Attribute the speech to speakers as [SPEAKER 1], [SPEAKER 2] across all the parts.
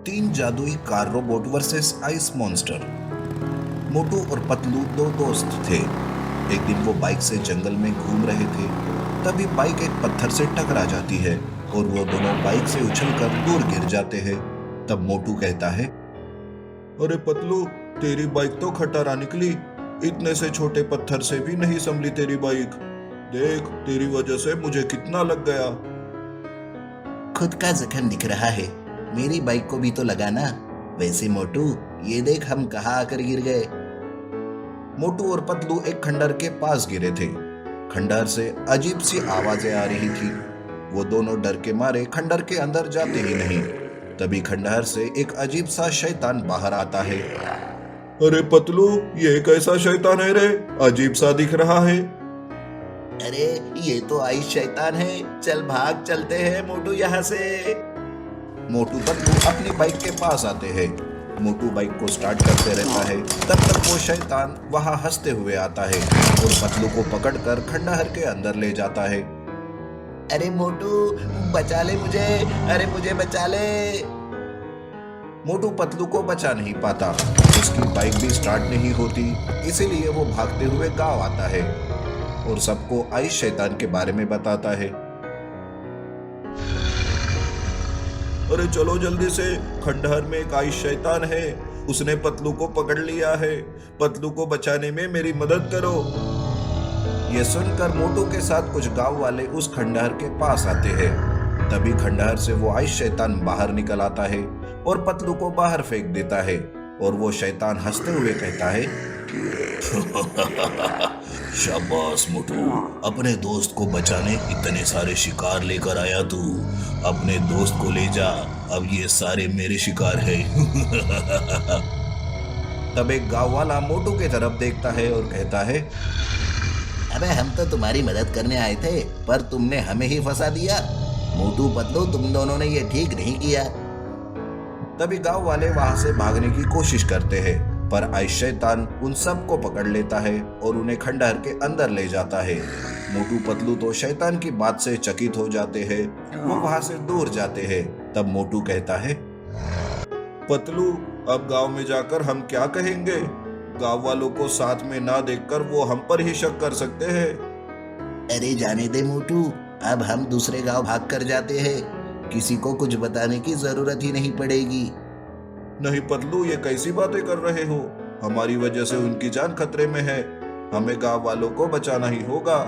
[SPEAKER 1] तीन जादुई car robot versus ice monster. Motu और पतलू दो दोस्त थे। एक दिन वो बाइक से जंगल में घूम रहे थे। तभी बाइक एक पत्थर से टकरा जाती है और वो दोनों बाइक से उछलकर दूर गिर जाते हैं। तब मोटू कहता है, अरे पतलू, तेरी बाइक तो खटारा निकली। इतने से छोटे पत्थर से भी नहीं संभली तेरी बाइक। देख, तेरी वजह से मुझे कितना लग गया।
[SPEAKER 2] खुद का जख्म दिख रहा है, मेरी बाइक को भी तो लगाना। वैसे मोटू, ये देख हम कहाँ आकर गिर गए।
[SPEAKER 1] मोटू और पतलू एक खंडहर के पास गिरे थे। खंडहर से अजीब सी आवाजें आ रही थी। वो दोनों डर के मारे खंडहर के अंदर जाते ही नहीं। तभी खंडहर से एक अजीब सा शैतान बाहर आता है। अरे पतलू, ये कैसा शैतान है रे? अजीब सा दिख रहा है।
[SPEAKER 2] अरे ये तो आइस शैतान है, चल भाग चलते हैं मोटू यहाँ से।
[SPEAKER 1] मोटू पतलू अपनी बाइक के पास आते हैं। मोटू बाइक को स्टार्ट करते रहता है। तब तक वो शैतान वहां हंसते हुए आता है और पतलू को पकड़कर खंडहर के अंदर ले जाता है।
[SPEAKER 2] अरे मोटू, बचा ले मुझे, अरे मुझे बचा ले।
[SPEAKER 1] मोटू पतलू को बचा नहीं पाता। उसकी बाइक भी स्टार्ट नहीं होती। इसीलिए वो भागते हुए गांव आता है और सबको आइस शैतान के बारे में बताता है। अरे चलो जल्दी से, खंडहर में एक आइस शैतान है। उसने पतलू को पकड़ लिया है। पतलू को बचाने में मेरी मदद करो। यह सुनकर मोटू के साथ कुछ गांव वाले उस खंडहर के पास आते हैं। तभी खंडहर से वो आइस शैतान बाहर निकल आता है और पतलू को बाहर फेंक देता है। और वो शैतान हंसते हुए कहता है, शाबाश मोटू, अपने दोस्त को बचाने इतने सारे शिकार लेकर आया तू। अपने दोस्त को ले जा, अब ये सारे मेरे शिकार हैं। तब एक गांव वाला मोटू की तरफ देखता है और कहता है,
[SPEAKER 2] अबे हम तो तुम्हारी मदद करने आए थे, पर तुमने हमें ही फंसा दिया। मोटू पतलू, तुम दोनों ने ये ठीक नहीं किया।
[SPEAKER 1] तभी गांव वाले वहां से भागने की कोशिश करते हैं, पर आइस शैतान उन सबको पकड़ लेता है और उन्हें खंडहर के अंदर ले जाता है। मोटू पतलू तो शैतान की बात से चकित हो जाते हैं। वो वहां से दूर जाते हैं। तब मोटू कहता है, पतलू, अब गांव में जाकर हम क्या कहेंगे? गांव वालों को साथ में ना देखकर वो हम पर ही शक कर सकते हैं।
[SPEAKER 2] अरे जाने दे मोटू, अब हम दूसरे गांव भाग कर जाते हैं। किसी को कुछ बताने की जरूरत ही नहीं पड़ेगी।
[SPEAKER 1] नहीं पतलू, ये कैसी बातें कर रहे हो? हमारी वजह से उनकी जान खतरे में है। हमें गांव वालों को बचाना ही होगा,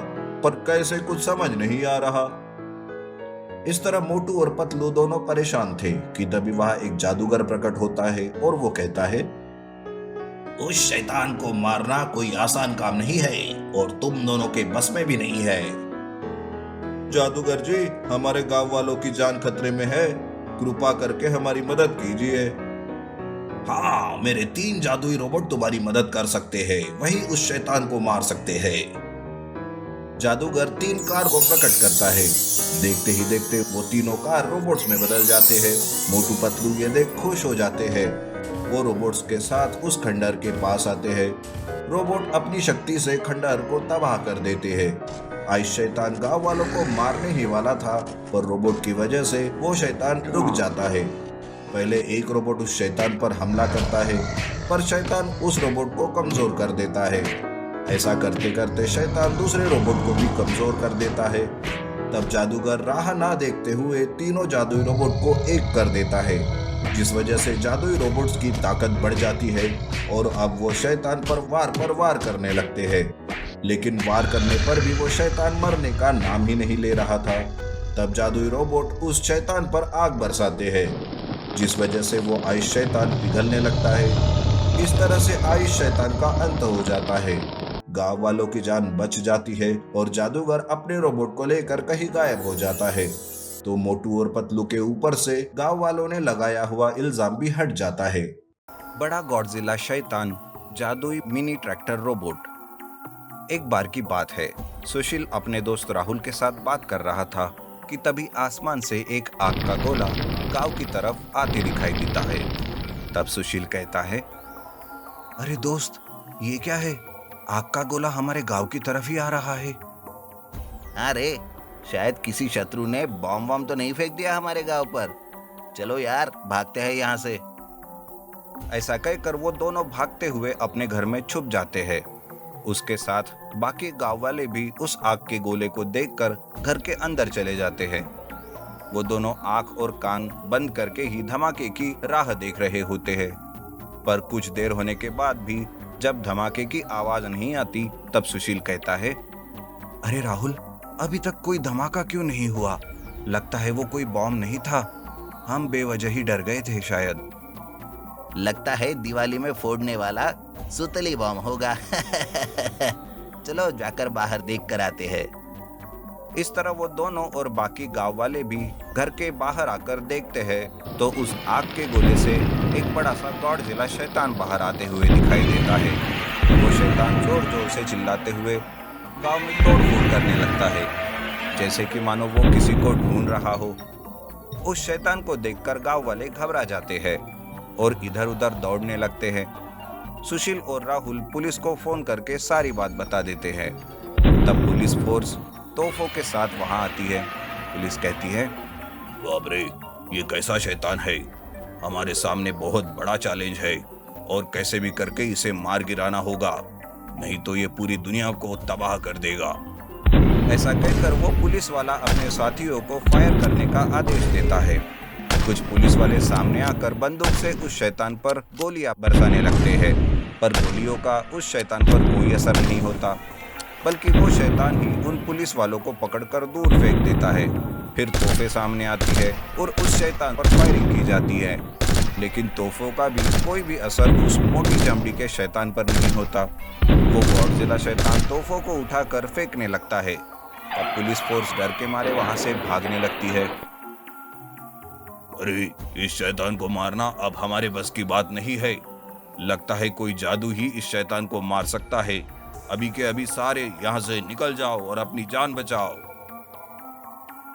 [SPEAKER 1] पर कैसे कुछ समझ नहीं आ रहा। इस तरह मोटू और पतलू दोनों परेशान थे कि तभी वहां एक जादूगर प्रकट होता है और वो कहता है, उस शैतान को मारना कोई आसान काम नहीं है और तुम दोनों के बस में भी नहीं है। जादूगर जी, हमारे गांव वालों की जान खतरे में है। कृपा करके हमारी मदद कीजिए। हाँ, मेरे तीन जादुई रोबोट तुम्हारी मदद कर सकते हैं। वही उस शैतान को मार सकते हैं। जादूगर तीन कार को प्रकट करता है। देखते ही देखते वो तीनों कार रोबोट्स में बदल जाते हैं। मोटू पतलू ये देख खुश हो जाते हैं। वो रोबोट्स के साथ उस खंडहर के पास आते हैं। रोबोट अपनी शक्ति से खंडहर को तबाह कर देते हैं। आइस शैतान गांव वालों को मारने ही वाला था, पर रोबोट की वजह से वो शैतान रुक जाता है। पहले एक रोबोट उस शैतान पर हमला करता है, पर शैतान उस रोबोट को कमजोर कर देता है। ऐसा करते करते शैतान दूसरे रोबोट को भी कमजोर कर देता है। तब जादूगर राह ना देखते हुए तीनों जादुई रोबोट को एक कर देता है, जिस वजह से जादुई रोबोट्स की ताकत बढ़ जाती है और अब वो शैतान पर वार करने लगते हैं। लेकिन वार करने पर भी वो शैतान मरने का नाम ही नहीं ले रहा था। तब जादुई रोबोट उस शैतान पर आग बरसाते हैं, जिस वजह से वो आइस शैतान पिघलने लगता है। इस तरह से आइस शैतान का अंत हो जाता है। गांव वालों की जान बच जाती है और जादूगर अपने रोबोट को लेकर कहीं गायब हो जाता है। तो मोटू और पतलू के ऊपर से गांव वालों ने लगाया हुआ इल्जाम भी हट जाता है। बड़ा गॉडजिला शैतान, जादुई मिनी ट्रैक्टर रोबोट। एक बार की बात है, सुशील अपने दोस्त राहुल के साथ बात कर रहा था कि तभी आसमान से एक आग का गोला गांव की तरफ आते दिखाई देता है। तब सुशील कहता है, अरे दोस्त, ये क्या है? आग का गोला हमारे गांव की तरफ ही आ रहा है।
[SPEAKER 2] अरे शायद किसी शत्रु ने बॉम्ब वॉम्ब तो नहीं फेंक दिया हमारे गांव पर। चलो यार, भागते हैं यहाँ से।
[SPEAKER 3] ऐसा कहकर वो दोनों भागते हुए अपने घर में छुप जाते हैं। उसके साथ बाकी गांव वाले भी उस आग के गोले को देखकर घर के अंदर चले जाते हैं। वो दोनों आंख और कान बंद करके ही धमाके की राह देख रहे होते हैं। पर कुछ देर होने के बाद भी जब धमाके की आवाज नहीं आती, तब सुशील कहता है, अरे राहुल, अभी तक कोई धमाका क्यों नहीं हुआ? लगता है वो कोई बॉम्ब नहीं था। हम बेवजह ही डर गए थे शायद।
[SPEAKER 2] लगता है दिवाली में फोड़ने वाला सुतली बम होगा। चलो जाकर बाहर देख कर आते हैं।
[SPEAKER 3] इस तरह वो दोनों और बाकी गांव वाले भी घर के बाहर आकर देखते हैं तो उस आग के गोले से एक बड़ा सा गॉडजिला शैतान बाहर आते हुए दिखाई देता है। वो शैतान जोर जोर से चिल्लाते हुए गांव में तोड़फोड़ करने लगता है, जैसे कि मानो वो किसी को ढूंढ रहा हो। उस शैतान को देखकर गांव वाले घबरा जाते हैं और इधर उधर दौड़ने लगते हैं। सुशील और राहुल पुलिस को फोन करके सारी बात बता देते हैं। तब पुलिस फोर्स तोहफों के साथ वहां आती है। पुलिस कहती है, बाप रे, ये कैसा शैतान है? हमारे सामने बहुत बड़ा चैलेंज है और कैसे भी करके इसे मार गिराना होगा, नहीं तो ये पूरी दुनिया को तबाह कर देगा। ऐसा कहकर वो पुलिस वाला अपने साथियों को फायर करने का आदेश देता है। कुछ पुलिस वाले सामने आकर बंदूक से उस शैतान पर गोलियां बरसाने लगते हैं, पर गोलियों का उस शैतान पर कोई असर नहीं होता, बल्कि वो शैतान ही उन पुलिस वालों को पकड़कर दूर फेंक देता है। फिर तोहफे सामने आती है और उस शैतान पर फायरिंग की जाती है, लेकिन तोहफों का भी कोई भी असर उस मोटी चमड़ी के शैतान पर नहीं होता। वो गॉडजिला शैतान तोहफों को उठाकर फेंकने लगता है। अब पुलिस फोर्स डर के मारे वहां से भागने लगती है। अरे, इस शैतान को मारना अब हमारे बस की बात नहीं है। लगता है कोई जादू ही इस शैतान को मार सकता है। अभी के अभी सारे यहाँ से निकल जाओ और अपनी जान बचाओ।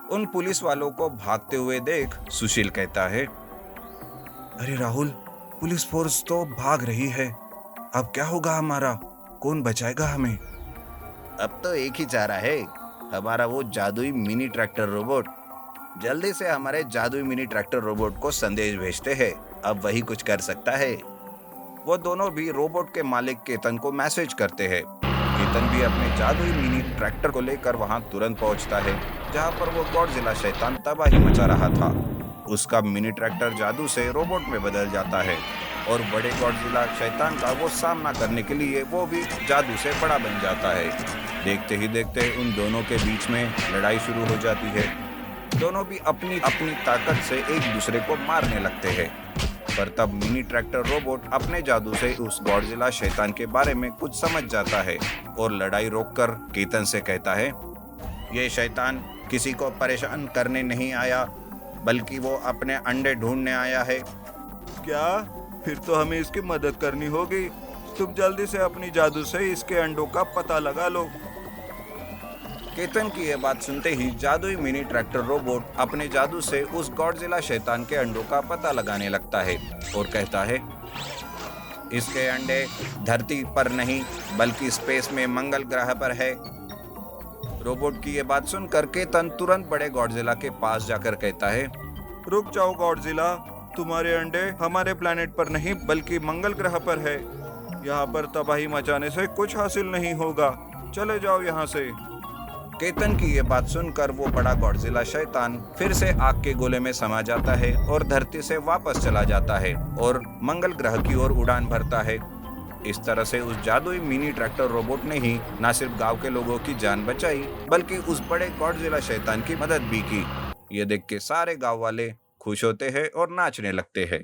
[SPEAKER 3] उन पुलिस वालों को भागते हुए देख सुशील कहता है, अरे राहुल, पुलिस फोर्स तो भाग रही है। अब क्या होगा हमारा? कौन बचाएगा हमें?
[SPEAKER 2] अब तो एक ही चारा है, हमारा वो जादुई मिनी ट्रैक्टर रोबोट। जल्दी से हमारे जादुई मिनी ट्रैक्टर रोबोट को संदेश भेजते हैं, अब वही कुछ कर सकता है।
[SPEAKER 3] वो दोनों भी रोबोट के मालिक केतन को मैसेज करते हैं। केतन भी अपने जादुई मिनी ट्रैक्टर को लेकर वहां तुरंत पहुंचता है, जहां पर वो गॉडजिला शैतान तबाही मचा रहा था। उसका मिनी ट्रैक्टर जादू से रोबोट में बदल जाता है और बड़े गॉडजिला शैतान का वो सामना करने के लिए वो भी जादू से बड़ा बन जाता है। देखते ही देखते उन दोनों के बीच में लड़ाई शुरू हो जाती है। दोनों भी अपनी अपनी ताकत से एक दूसरे को मारने लगते हैं। पर तब मिनी ट्रैक्टर रोबोट अपने जादू से उस गॉडजिला शैतान के बारे में कुछ समझ जाता है और लड़ाई रोककर केतन से कहता है, ये शैतान किसी को परेशान करने नहीं आया, बल्कि वो अपने अंडे ढूंढने आया है।
[SPEAKER 1] क्या? फिर तो हमें इसकी मदद करनी होगी। तुम जल्दी से अपनी जादू से इसके अंडों का पता लगा लो।
[SPEAKER 3] केतन की यह बात सुनते ही जादुई मिनी ट्रैक्टर रोबोट अपने जादू से उस गॉडजिला शैतान के अंडों का पता लगाने लगता है और कहता है, इसके अंडे धरती पर नहीं बल्कि स्पेस में मंगल ग्रह पर है। रोबोट की यह बात सुनकर केतन तुरंत बड़े गॉडजिला के पास जाकर कहता है,
[SPEAKER 1] रुक जाओ गॉडजिला, तुम्हारे अंडे हमारे प्लेनेट पर नहीं बल्कि मंगल ग्रह पर है। यहाँ पर तबाही मचाने से कुछ हासिल नहीं होगा, चले जाओ यहाँ से।
[SPEAKER 3] केतन की ये बात सुनकर वो बड़ा गॉडजिला शैतान फिर से आग के गोले में समा जाता है और धरती से वापस चला जाता है और मंगल ग्रह की ओर उड़ान भरता है। इस तरह से उस जादुई मिनी ट्रैक्टर रोबोट ने ही न सिर्फ गांव के लोगों की जान बचाई, बल्कि उस बड़े गॉडजिला शैतान की मदद भी की। ये देख के सारे गांव वाले खुश होते हैं और नाचने लगते हैं।